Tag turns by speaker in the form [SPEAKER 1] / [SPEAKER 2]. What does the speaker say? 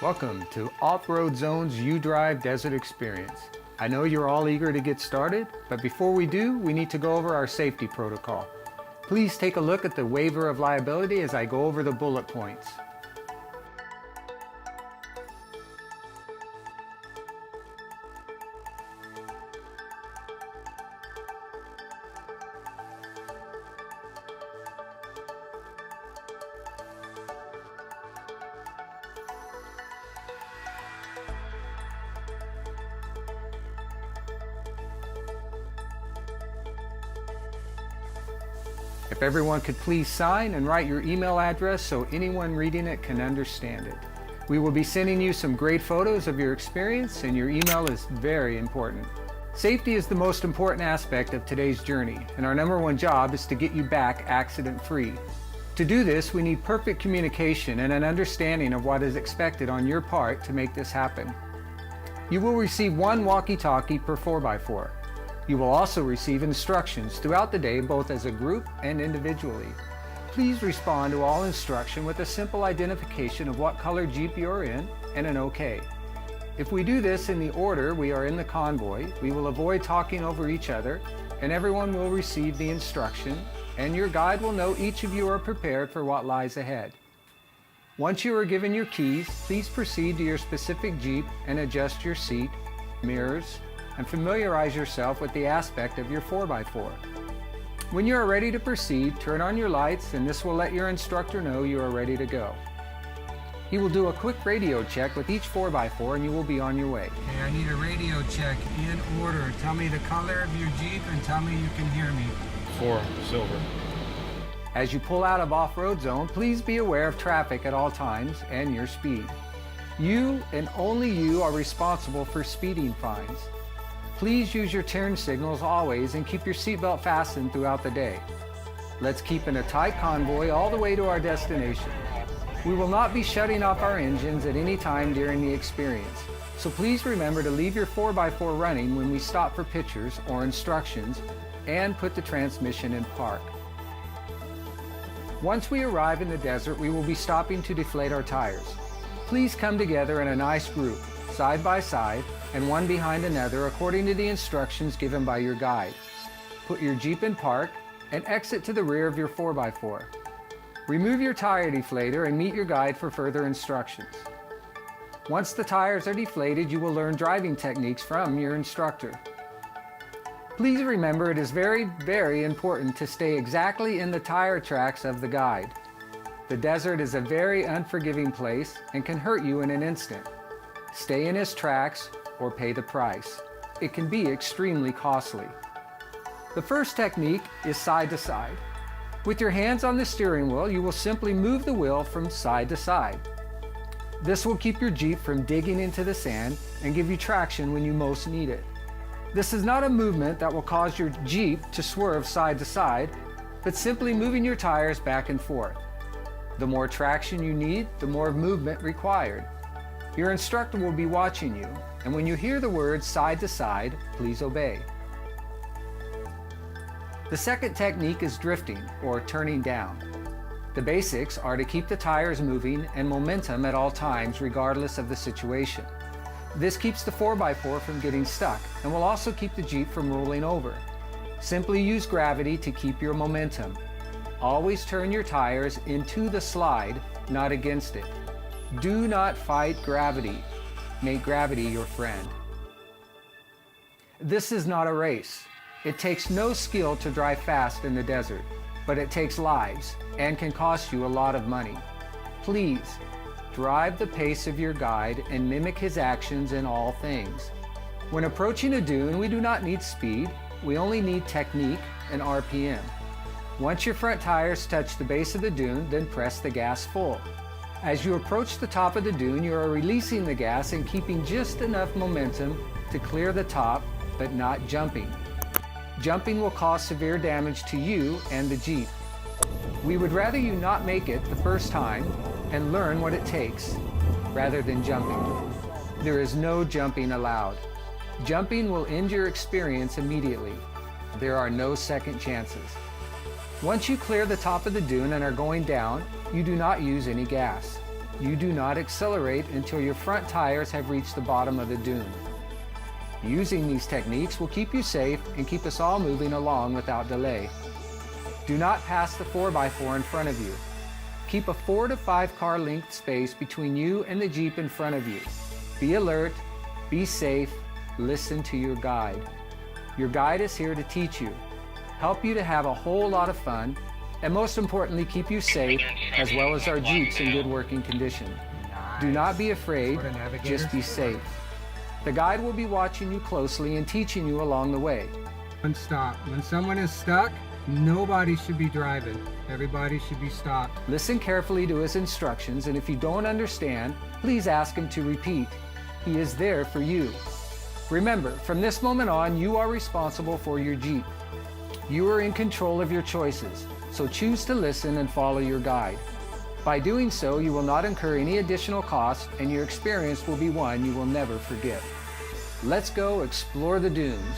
[SPEAKER 1] Welcome to OffRoad-Zone's U-Drive Desert Experience. I know you're all eager to get started, but before we do, we need to go over our safety protocol. Please take a look at the waiver of liability as I go over the bullet points. If everyone could please sign and write your email address so anyone reading it can understand it. We will be sending you some great photos of your experience, and your email is very important. Safety is the most important aspect of today's journey, and our #1 job is to get you back accident-free. To do this, we need perfect communication and an understanding of what is expected on your part to make this happen. You will receive one walkie-talkie per 4x4. You will also receive instructions throughout the day, both as a group and individually. Please respond to all instruction with a simple identification of what color Jeep you're in and an OK. If we do this in the order we are in the convoy, we will avoid talking over each other, and everyone will receive the instruction, and your guide will know each of you are prepared for what lies ahead. Once you are given your keys, please proceed to your specific Jeep and adjust your seat, mirrors, and familiarize yourself with the aspect of your 4x4. When you are ready to proceed, turn on your lights, and this will let your instructor know you are ready to go. He will do a quick radio check with each 4x4 and you will be on your way.
[SPEAKER 2] Okay, I need a radio check in order. Tell me the color of your Jeep and tell me you can hear me.
[SPEAKER 3] 4, silver.
[SPEAKER 1] As you pull out of Off-Road-Zone, please be aware of traffic at all times and your speed. You and only you are responsible for speeding fines. Please use your turn signals always and keep your seatbelt fastened throughout the day. Let's keep in a tight convoy all the way to our destination. We will not be shutting off our engines at any time during the experience, so please remember to leave your 4x4 running when we stop for pictures or instructions, and put the transmission in park. Once we arrive in the desert, we will be stopping to deflate our tires. Please come together in a nice group, side by side, and one behind another according to the instructions given by your guide. Put your Jeep in park and exit to the rear of your 4x4. Remove your tire deflator and meet your guide for further instructions. Once the tires are deflated, you will learn driving techniques from your instructor. Please remember, it is very, very important to stay exactly in the tire tracks of the guide. The desert is a very unforgiving place and can hurt you in an instant. Stay in his tracks or pay the price. It can be extremely costly. The first technique is side to side. With your hands on the steering wheel, you will simply move the wheel from side to side. This will keep your Jeep from digging into the sand and give you traction when you most need it. This is not a movement that will cause your Jeep to swerve side to side, but simply moving your tires back and forth. The more traction you need, the more movement required. Your instructor will be watching you, and when you hear the words side to side, please obey. The second technique is drifting, or turning down. The basics are to keep the tires moving and momentum at all times regardless of the situation. This keeps the 4x4 from getting stuck and will also keep the Jeep from rolling over. Simply use gravity to keep your momentum. Always turn your tires into the slide, not against it. Do not fight gravity. Make gravity your friend. This is not a race. It takes no skill to drive fast in the desert, but it takes lives and can cost you a lot of money. Please, drive the pace of your guide and mimic his actions in all things. When approaching a dune, we do not need speed, we only need technique and RPM. Once your front tires touch the base of the dune, then press the gas full. As you approach the top of the dune, you are releasing the gas and keeping just enough momentum to clear the top, but not jumping. Jumping will cause severe damage to you and the Jeep. We would rather you not make it the first time and learn what it takes, rather than jumping. There is no jumping allowed. Jumping will end your experience immediately. There are no second chances. Once you clear the top of the dune and are going down, you do not use any gas. you do not accelerate until your front tires have reached the bottom of the dune. Using these techniques will keep you safe and keep us all moving along without delay. Do not pass the 4x4 in front of you. Keep a 4 to 5 car length space between you and the Jeep in front of you. Be alert, be safe, listen to your guide. Your guide is here to teach you, help you to have a whole lot of fun, and most importantly, keep you safe, as well as our Jeeps in good working condition. Do not be afraid, just be safe. The guide will be watching you closely and teaching you along the way.
[SPEAKER 2] One stop. When someone is stuck, nobody should be driving. Everybody should be stopped.
[SPEAKER 1] Listen carefully to his instructions, and if you don't understand, please ask him to repeat. He is there for you. Remember, from this moment on, you are responsible for your Jeep. You are in control of your choices, so choose to listen and follow your guide. By doing so, you will not incur any additional costs, and your experience will be one you will never forget. Let's go explore the dunes.